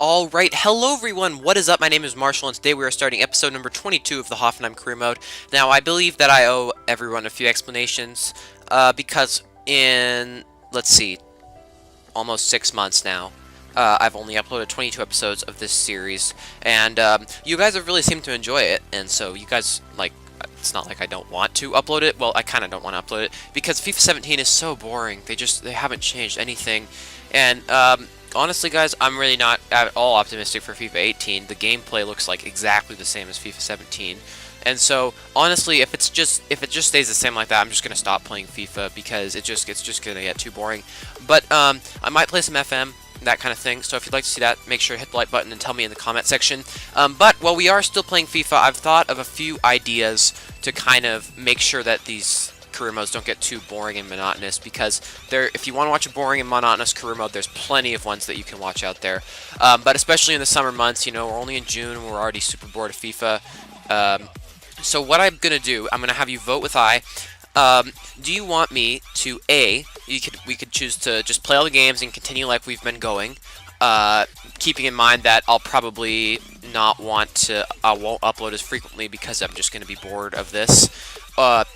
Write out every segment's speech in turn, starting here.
Alright, hello everyone, what is up? My name is Marshall, and today we are starting episode number 22 of the Hoffenheim career mode. Now, I believe that I owe everyone a few explanations, because in, let's see, almost 6 months now, I've only uploaded 22 episodes of this series, and you guys have really seemed to enjoy it, and so you guys, like, it's not like I don't want to upload it. Well, I kind of don't want to upload it, because FIFA 17 is so boring. They haven't changed anything, and, honestly, guys, I'm really not at all optimistic for FIFA 18. The gameplay looks like exactly the same as FIFA 17. And so, honestly, if it just stays the same like that, I'm just gonna stop playing FIFA because it's just gonna get too boring. But I might play some FM, that kind of thing. So if you'd like to see that, make sure to hit the like button and tell me in the comment section. But while we are still playing FIFA, I've thought of a few ideas to kind of make sure that these career modes don't get too boring and monotonous, because if you want to watch a boring and monotonous career mode, there's plenty of ones that you can watch out there. But especially in the summer months, you know, we're only in June and we're already super bored of FIFA. So what I'm gonna do, I'm gonna have you vote with I. Do you want me to we could choose to just play all the games and continue like we've been going, keeping in mind that I'll probably not I won't upload as frequently because I'm just going to be bored of this.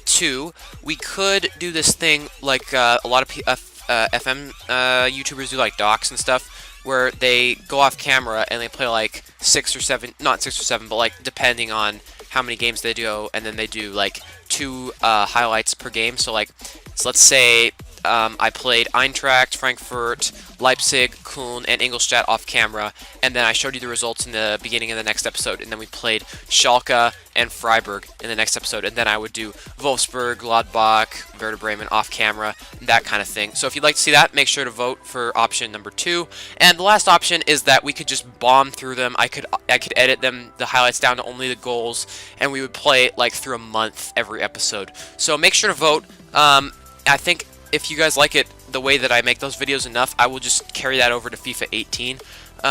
2, we could do this thing like a lot of FM YouTubers do, like docs and stuff, where they go off camera and they play like 6 or 7, not 6 or 7, but like depending on how many games they do, and then they do like 2 highlights per game. So let's say I played Eintracht, Frankfurt, Leipzig, Köln, and Ingolstadt off camera, and then I showed you the results in the beginning of the next episode, and then we played Schalke and Freiburg in the next episode, and then I would do Wolfsburg, Gladbach, Werder Bremen off camera, that kind of thing. So if you'd like to see that, make sure to vote for option number 2. And the last option is that we could just bomb through them. I could edit the highlights down to only the goals, and we would play it like through a month every episode. So make sure to vote. I think if you guys like it the way that I make those videos enough, I will just carry that over to FIFA 18,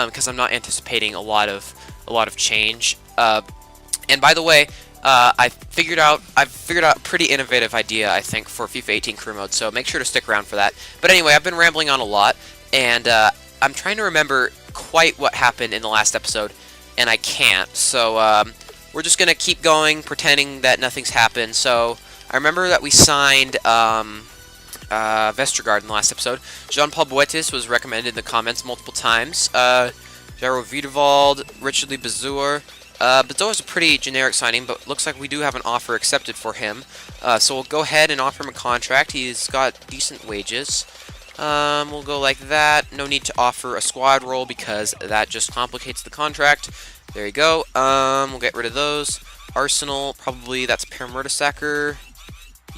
because I'm not anticipating a lot of change. And by the way, I've figured out a pretty innovative idea, I think, for FIFA 18 career mode, so make sure to stick around for that. But anyway, I've been rambling on a lot, and I'm trying to remember quite what happened in the last episode, and I can't. So we're just gonna keep going, pretending that nothing's happened. So I remember that we signed Vestergaard in the last episode. Jean-Paul Boetis was recommended in the comments multiple times. Jaro Wiedewald, Richard Lee Bazour. Bazour is a pretty generic signing, but looks like we do have an offer accepted for him. So we'll go ahead and offer him a contract. He's got decent wages. We'll go like that. No need to offer a squad role because that just complicates the contract. There you go. We'll get rid of those. Arsenal, probably that's Per Mertesacker.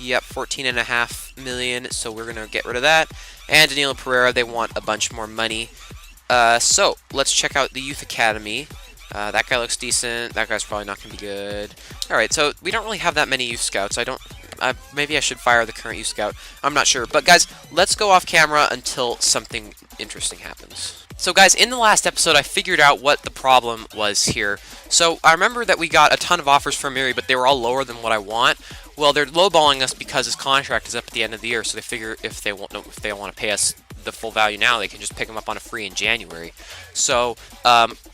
Yep, 14.5 million, so we're going to get rid of that. And Danilo Pereira, they want a bunch more money. So, let's check out the Youth Academy. That guy looks decent. That guy's probably not going to be good. Alright, so we don't really have that many youth scouts. Maybe I should fire the current youth scout. I'm not sure. But guys, let's go off camera until something interesting happens. So guys, in the last episode, I figured out what the problem was here. So I remember that we got a ton of offers from Miri, but they were all lower than what I want. Well, they're lowballing us because his contract is up at the end of the year, so they figure if they want to pay us the full value now, they can just pick him up on a free in January. So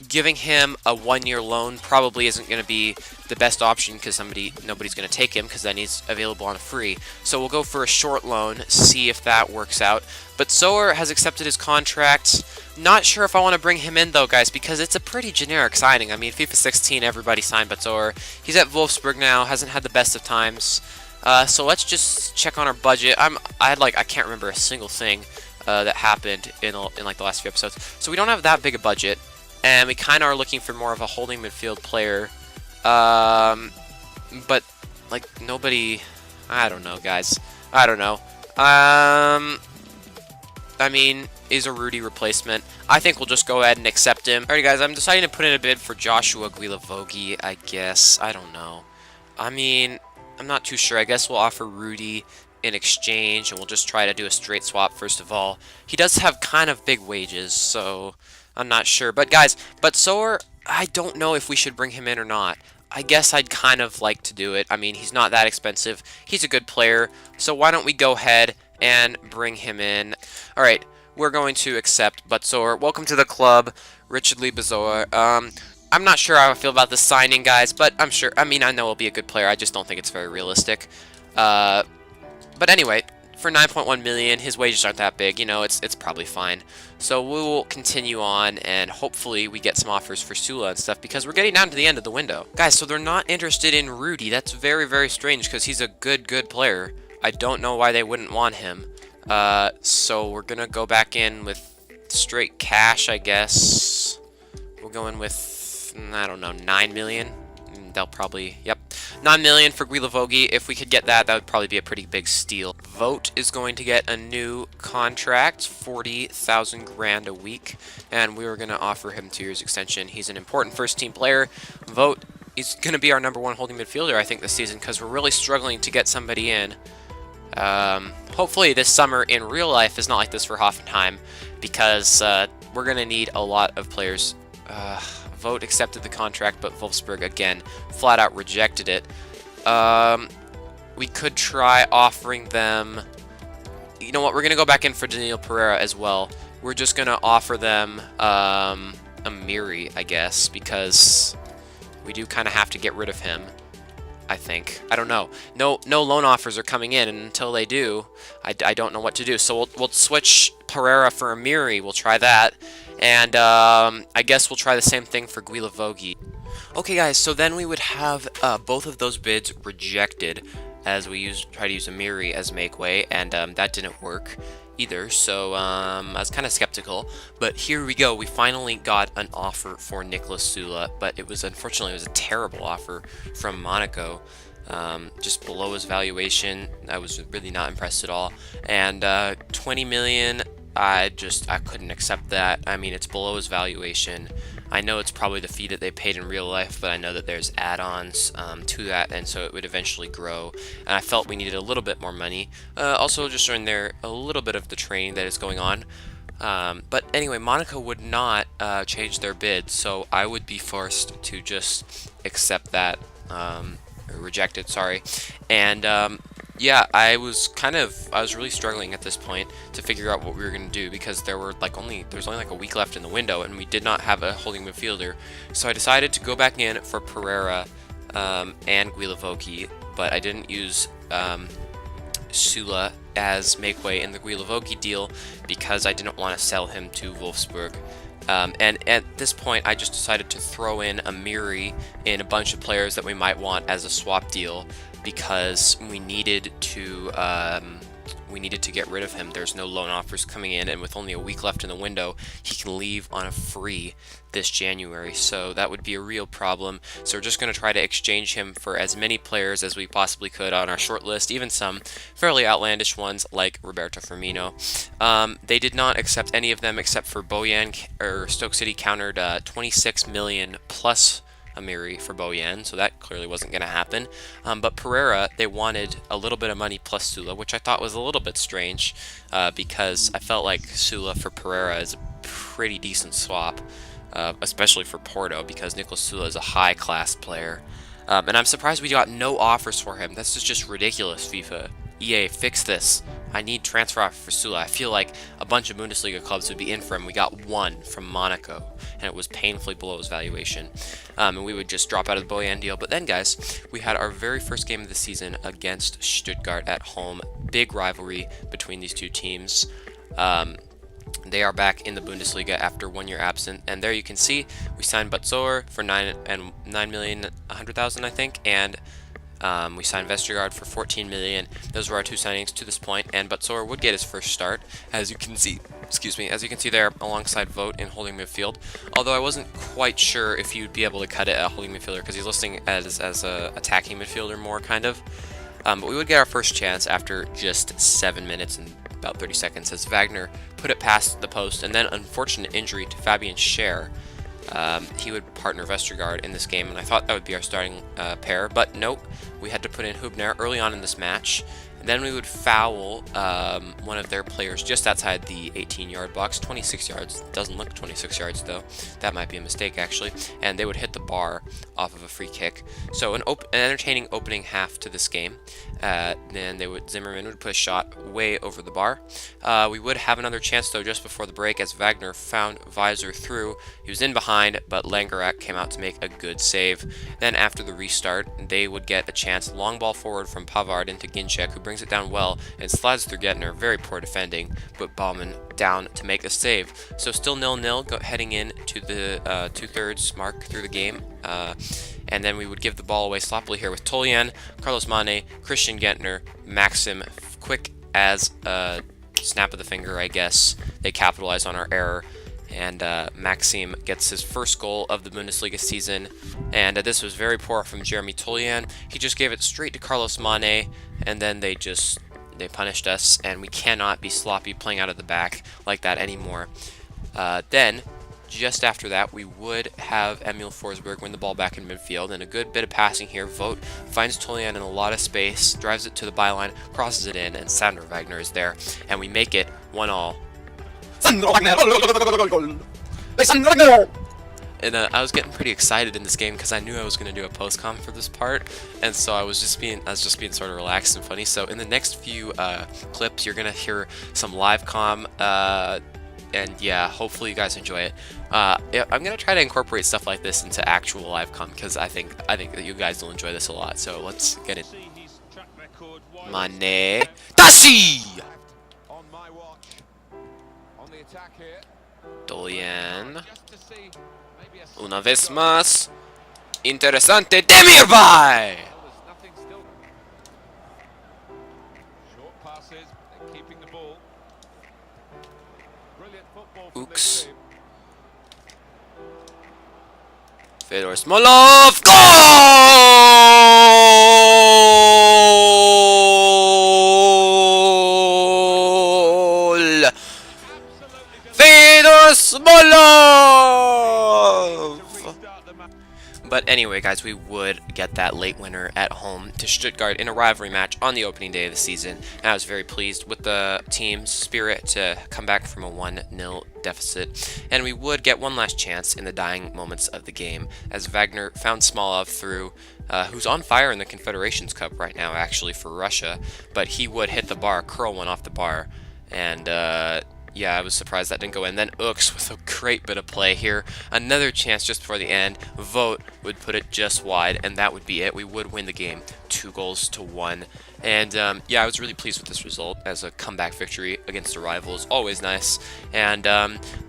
giving him a 1-year loan probably isn't going to be the best option, because nobody's going to take him, because then he's available on a free. So we'll go for a short loan, see if that works out. But Zoer has accepted his contract. Not sure if I want to bring him in, though, guys, because it's a pretty generic signing. I mean, FIFA 16, everybody signed but Zoer. He's at Wolfsburg now, hasn't had the best of times. So let's just check on our budget. I can't remember a single thing that happened in like the last few episodes. So we don't have that big a budget, and we kind of are looking for more of a holding midfield player. But like nobody, I don't know, guys. I don't know. I mean, is a Rudy replacement. I think we'll just go ahead and accept him. Alright guys, I'm deciding to put in a bid for Joshua Guilavogui, I guess. I don't know. I mean, I'm not too sure. I guess we'll offer Rudy in exchange, and we'll just try to do a straight swap first of all. He does have kind of big wages, so I'm not sure. But guys, Zoer, I don't know if we should bring him in or not. I guess I'd kind of like to do it. I mean, he's not that expensive. He's a good player, so why don't we go ahead and bring him in. Alright, we're going to accept Butzor. Welcome to the club, Richard Lee Butzor. I'm not sure how I feel about this signing, guys, but I'm sure. I mean, I know he'll be a good player. I just don't think it's very realistic. But anyway, for 9.1 million, his wages aren't that big. You know, it's probably fine. So we will continue on, and hopefully we get some offers for Sula and stuff, because we're getting down to the end of the window. Guys, so they're not interested in Rudy. That's very, very strange, because he's a good player. I don't know why they wouldn't want him. So we're gonna go back in with straight cash, I guess. We'll go in with, I don't know, 9 million. They'll probably, yep, 9 million for Guilavogui. If we could get that, that would probably be a pretty big steal. Vogt is going to get a new contract, 40,000 grand a week, and we were going to offer him 2 years extension. He's an important first-team player. Vogt is going to be our #1 holding midfielder, I think, this season, because we're really struggling to get somebody in. Hopefully this summer in real life is not like this for Hoffenheim, because we're going to need a lot of players. Vogt accepted the contract, but Wolfsburg, again, flat out rejected it. We could try offering them... You know what, we're going to go back in for Daniel Pereira as well. We're just going to offer them Amiri, I guess, because we do kind of have to get rid of him, I think. I don't know. No loan offers are coming in, and until they do, I don't know what to do. So we'll switch Pereira for Amiri. We'll try that. And I guess we'll try the same thing for Guilavogui. Okay, guys, so then we would have both of those bids rejected, as we try to use Amiri as makeway, and that didn't work either, so I was kind of skeptical. But here we go. We finally got an offer for Nicolas Sula, but unfortunately it was a terrible offer from Monaco. Just below his valuation. I was really not impressed at all. And 20 million, I couldn't accept that. I mean, it's below his valuation. I know it's probably the fee that they paid in real life, but I know that there's add-ons to that, and so it would eventually grow. And I felt we needed a little bit more money. Also, just showing there a little bit of the training that is going on. But anyway, Monaco would not change their bid, so I would be forced to just accept that, or reject it, sorry. And yeah, I was really struggling at this point to figure out what we were going to do, because there was only like a week left in the window, and we did not have a holding midfielder. So I decided to go back in for Pereira and Guilavogui, but I didn't use Sula as makeway in the Guilavogui deal because I didn't want to sell him to Wolfsburg. And at this point, I just decided to throw in Amiri in a bunch of players that we might want as a swap deal, because we needed to get rid of him. There's no loan offers coming in, and with only a week left in the window, he can leave on a free this January, so that would be a real problem. So we're just going to try to exchange him for as many players as we possibly could on our short list, even some fairly outlandish ones like Roberto Firmino. They did not accept any of them except for Bojan, or Stoke City countered 26 million plus Amiri for Bojan, so that clearly wasn't going to happen. But Pereira, they wanted a little bit of money plus Sula, which I thought was a little bit strange, because I felt like Sula for Pereira is a pretty decent swap, especially for Porto, because Nicolas Sula is a high-class player. And I'm surprised we got no offers for him. This is just ridiculous, FIFA. EA, fix this. I need transfer offer for Sula. I feel like a bunch of Bundesliga clubs would be in for him. We got one from Monaco, and it was painfully below his valuation. And we would just drop out of the Bojan deal. But then, guys, we had our very first game of the season against Stuttgart at home. Big rivalry between these two teams. They are back in the Bundesliga after 1 year absent, and there you can see we signed Butzor for 9,100,000, I think, and we signed Vestergaard for 14 million. Those were our two signings to this point, and Butzor would get his first start, as you can see. As you can see there, alongside Vogt in holding midfield. Although I wasn't quite sure if you'd be able to cut it at holding midfielder, because he's listing as a attacking midfielder more, kind of. But we would get our first chance after just 7 minutes and about 30 seconds, as Wagner put it past the post, and then unfortunate injury to Fabian Schär. He would partner Vestergaard in this game, and I thought that would be our starting pair, but nope, we had to put in Hübner early on in this match, Then we would foul one of their players just outside the 18-yard box, 26 yards. Doesn't look 26 yards though. That might be a mistake actually. And they would hit the bar off of a free kick. So an entertaining opening half to this game. Then Zimmerman would put a shot way over the bar. We would have another chance though just before the break as Wagner found Visor through. He was in behind, but Langerak came out to make a good save. Then after the restart, they would get a chance. Long ball forward from Pavard into Ginczek, who brings it down well and slides through Gettner. Very poor defending, but Baumann down to make a save. So still 0-0 heading in to the 2/3 mark through the game. And then we would give the ball away sloppily here with Toljan, Carlos Mane, Christian Gettner, Maxim. Quick as a snap of the finger, I guess. They capitalize on our error. And Maxim gets his first goal of the Bundesliga season. And this was very poor from Jeremy Toljan. He just gave it straight to Carlos Mane. And then they punished us. And we cannot be sloppy playing out of the back like that anymore. Then, just after that, we would have Emil Forsberg win the ball back in midfield, and a good bit of passing here. Vogt finds Toljan in a lot of space, drives it to the byline, crosses it in, and Sandro Wagner is there, and we make it 1-1. Sandro Wagner! Sandro Wagner! And I was getting pretty excited in this game because I knew I was going to do a post-com for this part, and so I was just being sort of relaxed and funny. So in the next few clips, you're going to hear some live com. And yeah, hopefully you guys enjoy it. I'm gonna try to incorporate stuff like this into actual live com because I think that you guys will enjoy this a lot. So let's get it. Mane Tashi. Toljan. Una vez más. Interesante. Demirbay. Ooks. Fedor Smolov. Goal! Fedor Smolov! But anyway, guys, we would get that late winner at home to Stuttgart in a rivalry match on the opening day of the season. And I was very pleased with the team's spirit to come back from a 1-0 deficit. And we would get one last chance in the dying moments of the game as Wagner found Smolov through, who's on fire in the Confederations Cup right now, actually, for Russia. But he would hit the bar, curl one off the bar, and yeah, I was surprised that didn't go in. Then Ooks with a great bit of play here. Another chance just before the end. Vogt would put it just wide, and that would be it. We would win the game 2-1. And yeah, I was really pleased with this result as a comeback victory against a rival is always nice. And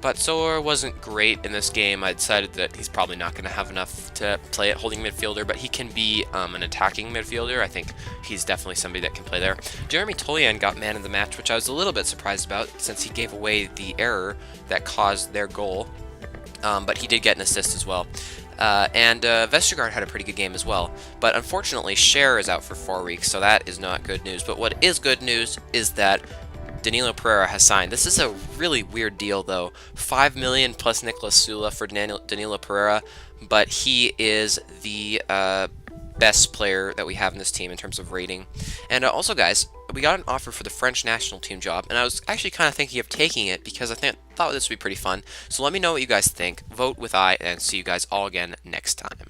but Soler wasn't great in this game. I decided that he's probably not going to have enough to play at holding midfielder, but he can be an attacking midfielder. I think he's definitely somebody that can play there. Jeremy Toljan got man of the match, which I was a little bit surprised about since he gave away the error that caused their goal. But he did get an assist as well. And Vestergaard had a pretty good game as well. But unfortunately, Scher is out for 4 weeks, so that is not good news. But what is good news is that Danilo Pereira has signed. This is a really weird deal, though. $5 million plus Nicolas Sula for Danilo Pereira, but he is the best player that we have in this team in terms of rating. And also, guys, we got an offer for the French national team job, and I was actually kind of thinking of taking it because I thought this would be pretty fun. So let me know what you guys think. Vote with I, and see you guys all again next time.